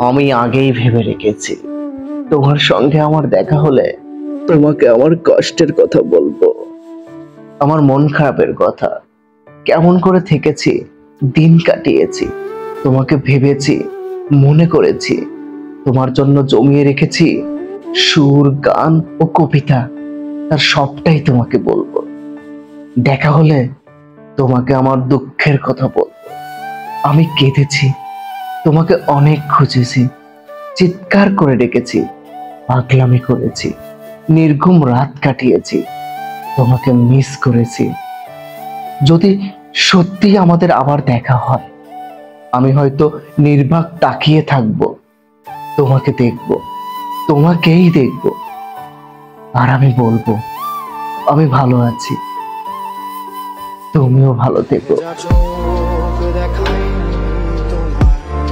আমি আগেই ভেবে রেখেছি তোমার সঙ্গে আমার দেখা হলে তোমাকে আমার কষ্টের কথা বলবো, আমার মন খারাপের কথা, কেমন করে থেকেছি, দিন কাটিয়েছি, তোমাকে ভেবেছি, মনে করেছি, তোমার জন্য জমিয়ে রেখেছি সুর, গান ও কবিতা, তার সবটাই তোমাকে বলবো। দেখা হলে তোমাকে আমার দুঃখের কথা বলবো। আমি কেঁদেছি, তোমাকে অনেক খুঁজেছি, চিৎকার করে ডেকেছি, পাগলামি করেছি, নির্ঘুম রাত কাটিয়েছি, তোমাকে মিস করেছি। যদি সত্যি আমাদের আবার দেখা হয়, আমি হয়তো নির্বাক তাকিয়ে থাকবো, তোমাকে দেখব, তোমাকেই দেখব, আর আমি বলবো আমি ভালো আছি, তুমিও ভালো থেকো। যা চোখ দেখায়নি তোমায়